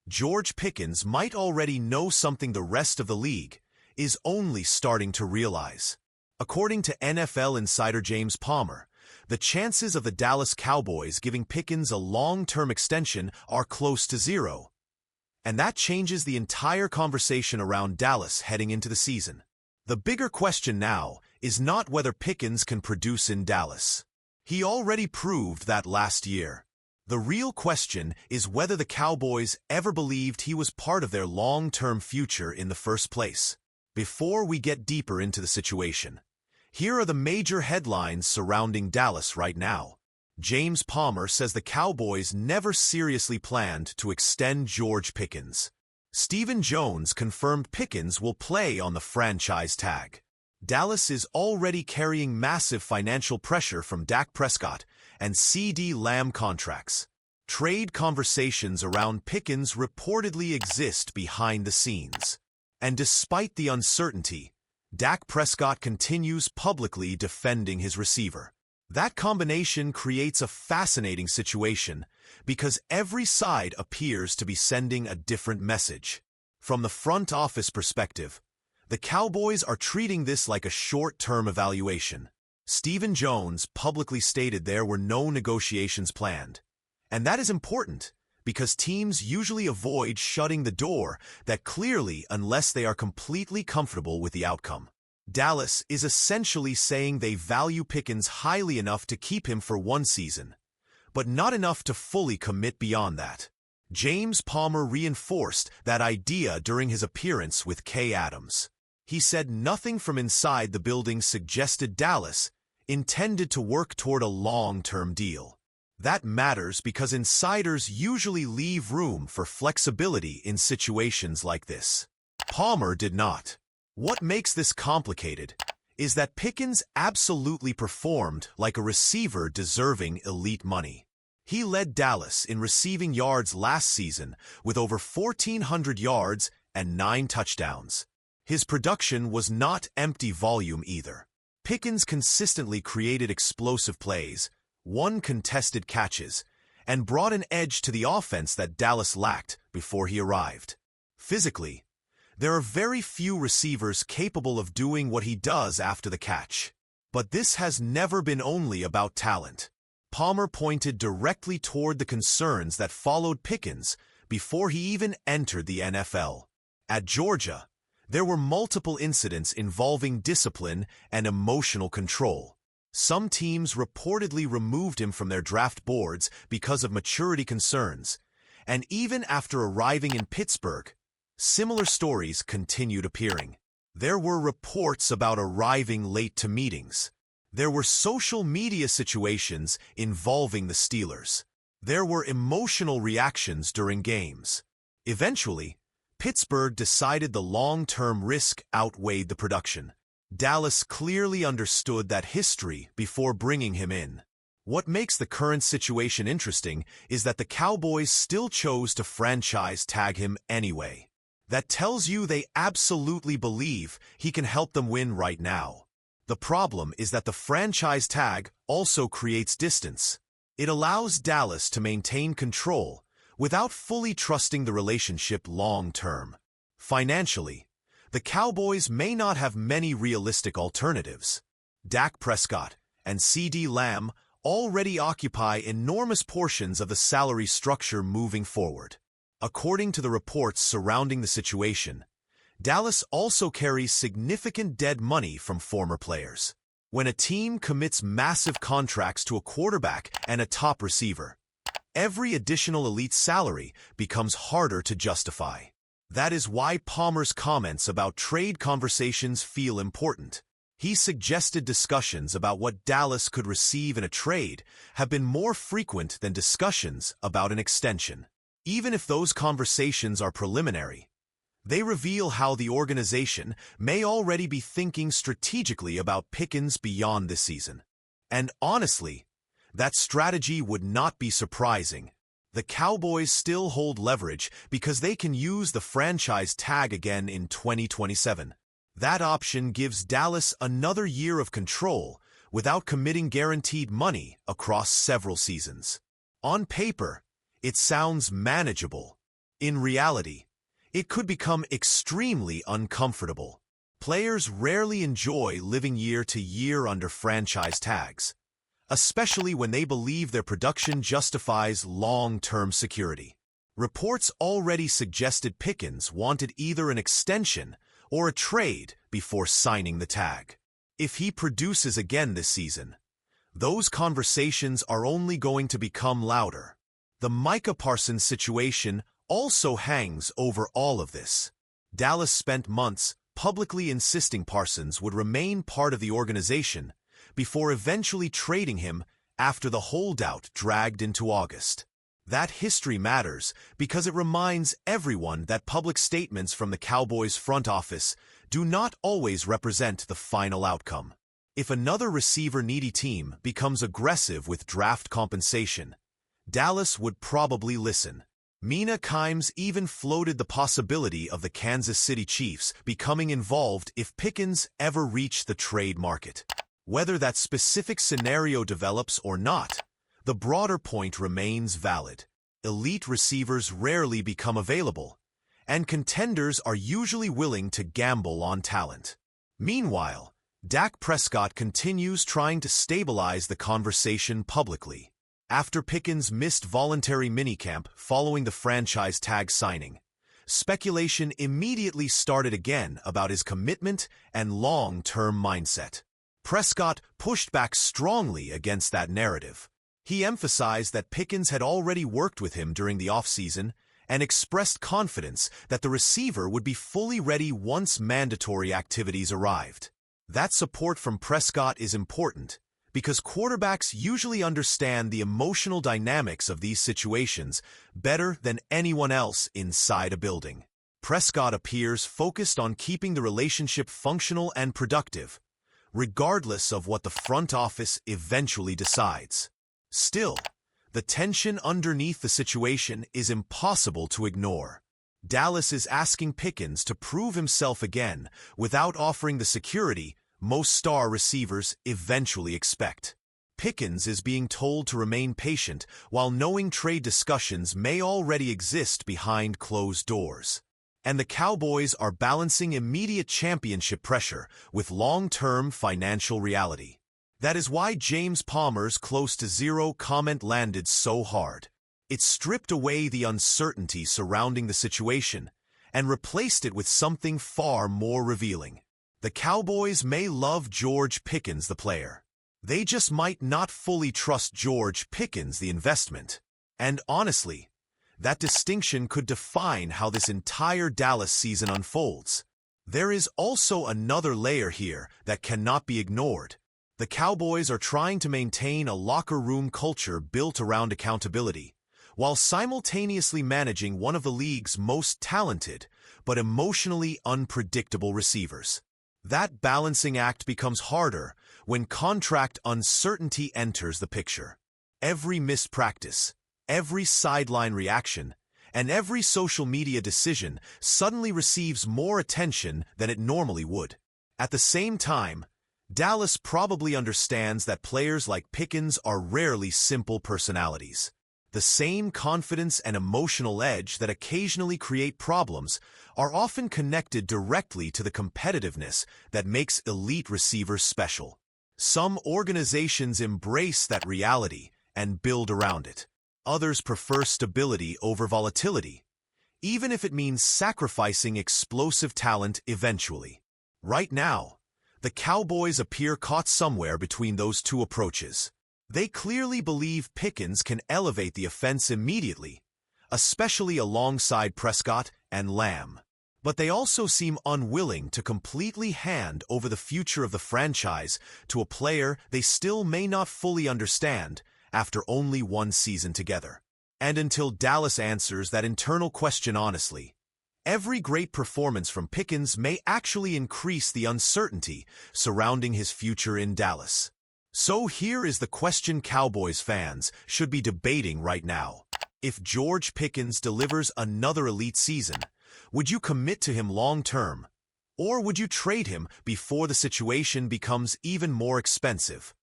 George Pickens might already know something the rest of the league is only starting to realize. According to NFL insider James Palmer, the chances of the Dallas Cowboys giving Pickens a long-term extension are close to zero. And that changes the entire conversation around Dallas heading into the season. The bigger question now is not whether Pickens can produce in Dallas. He already proved that last year. The real question is whether the Cowboys ever believed he was part of their long-term future in the first place. Before we get deeper into the situation, here are the major headlines surrounding Dallas right now. James Palmer says the Cowboys never seriously planned to extend George Pickens. Stephen Jones confirmed Pickens will play on the franchise tag. Dallas is already carrying massive financial pressure from Dak Prescott and CeeDee Lamb contracts. Trade conversations around Pickens reportedly exist behind the scenes. And despite the uncertainty, Dak Prescott continues publicly defending his receiver. That combination creates a fascinating situation because every side appears to be sending a different message. From the front office perspective, the Cowboys are treating this like a short-term evaluation. Stephen Jones publicly stated there were no negotiations planned. And that is important because teams usually avoid shutting the door that clearly unless they are completely comfortable with the outcome. Dallas is essentially saying they value Pickens highly enough to keep him for one season, but not enough to fully commit beyond that. James Palmer reinforced that idea during his appearance with Kay Adams. He said nothing from inside the building suggested Dallas intended to work toward a long-term deal. That matters because insiders usually leave room for flexibility in situations like this. Palmer did not. What makes this complicated is that Pickens absolutely performed like a receiver deserving elite money. He led Dallas in receiving yards last season with over 1,400 yards and 9 touchdowns. His production was not empty volume either. Pickens consistently created explosive plays, won contested catches, and brought an edge to the offense that Dallas lacked before he arrived. Physically, there are very few receivers capable of doing what he does after the catch. But this has never been only about talent. Palmer pointed directly toward the concerns that followed Pickens before he even entered the NFL. At Georgia, there were multiple incidents involving discipline and emotional control. Some teams reportedly removed him from their draft boards because of maturity concerns, and even after arriving in Pittsburgh, similar stories continued appearing. There were reports about arriving late to meetings. There were social media situations involving the Steelers. There were emotional reactions during games. Eventually, Pittsburgh decided the long-term risk outweighed the production. Dallas clearly understood that history before bringing him in. What makes the current situation interesting is that the Cowboys still chose to franchise tag him anyway. That tells you they absolutely believe he can help them win right now. The problem is that the franchise tag also creates distance. It allows Dallas to maintain control without fully trusting the relationship long-term. Financially, the Cowboys may not have many realistic alternatives. Dak Prescott and CeeDee Lamb already occupy enormous portions of the salary structure moving forward. According to the reports surrounding the situation, Dallas also carries significant dead money from former players. When a team commits massive contracts to a quarterback and a top receiver, every additional elite salary becomes harder to justify. That is why Palmer's comments about trade conversations feel important. He suggested discussions about what Dallas could receive in a trade have been more frequent than discussions about an extension. Even if those conversations are preliminary, they reveal how the organization may already be thinking strategically about Pickens beyond this season. And honestly, that strategy would not be surprising. The Cowboys still hold leverage because they can use the franchise tag again in 2027. That option gives Dallas another year of control without committing guaranteed money across several seasons. On paper, it sounds manageable, In reality, it could become extremely uncomfortable. Players rarely enjoy living year to year under franchise tags, especially when they believe their production justifies long-term security. Reports already suggested Pickens wanted either an extension or a trade before signing the tag. If he produces again this season, those conversations are only going to become louder. The Micah Parsons situation also hangs over all of this. Dallas spent months publicly insisting Parsons would remain part of the organization before eventually trading him after the holdout dragged into August. That history matters because it reminds everyone that public statements from the Cowboys front office do not always represent the final outcome. If another receiver-needy team becomes aggressive with draft compensation, Dallas would probably listen. Mina even floated the possibility of the Kansas City Chiefs becoming involved if Pickens ever reached the trade market. Whether that specific scenario develops or not, the broader point remains valid. Elite receivers rarely become available, and contenders are usually willing to gamble on talent. Meanwhile, Dak Prescott continues trying to stabilize the conversation publicly. After Pickens missed voluntary minicamp following the franchise tag signing, speculation immediately started again about his commitment and long-term mindset. Prescott pushed back strongly against that narrative. He emphasized that Pickens had already worked with him during the offseason and expressed confidence that the receiver would be fully ready once mandatory activities arrived. That support from Prescott is important because quarterbacks usually understand the emotional dynamics of these situations better than anyone else inside a building. Prescott appears focused on keeping the relationship functional and productive, regardless of what the front office eventually decides. Still, the tension underneath the situation is impossible to ignore. Dallas is asking Pickens to prove himself again without offering the security most star receivers eventually expect. Pickens is being told to remain patient while knowing trade discussions may already exist behind closed doors. And the Cowboys are balancing immediate championship pressure with long-term financial reality. That is why James Palmer's close to zero comment landed so hard. It stripped away the uncertainty surrounding the situation and replaced it with something far more revealing. The Cowboys may love George Pickens the player. They just might not fully trust George Pickens the investment. And honestly, that distinction could define how this entire Dallas season unfolds. There is also another layer here that cannot be ignored. The Cowboys are trying to maintain a locker room culture built around accountability, while simultaneously managing one of the league's most talented but emotionally unpredictable receivers. That balancing act becomes harder when contract uncertainty enters the picture. Every missed practice, every sideline reaction, and every social media decision suddenly receives more attention than it normally would. At the same time, Dallas probably understands that players like Pickens are rarely simple personalities. The same confidence and emotional edge that occasionally create problems are often connected directly to the competitiveness that makes elite receivers special. Some organizations embrace that reality and build around it. Others prefer stability over volatility, even if it means sacrificing explosive talent eventually. Right now, the Cowboys appear caught somewhere between those two approaches. They clearly believe Pickens can elevate the offense immediately, especially alongside Prescott and Lamb. But they also seem unwilling to completely hand over the future of the franchise to a player they still may not fully understand after only one season together. And until Dallas answers that internal question honestly, every great performance from Pickens may actually increase the uncertainty surrounding his future in Dallas. So here is the question Cowboys fans should be debating right now. If George Pickens delivers another elite season, would you commit to him long-term? Or would you trade him before the situation becomes even more expensive?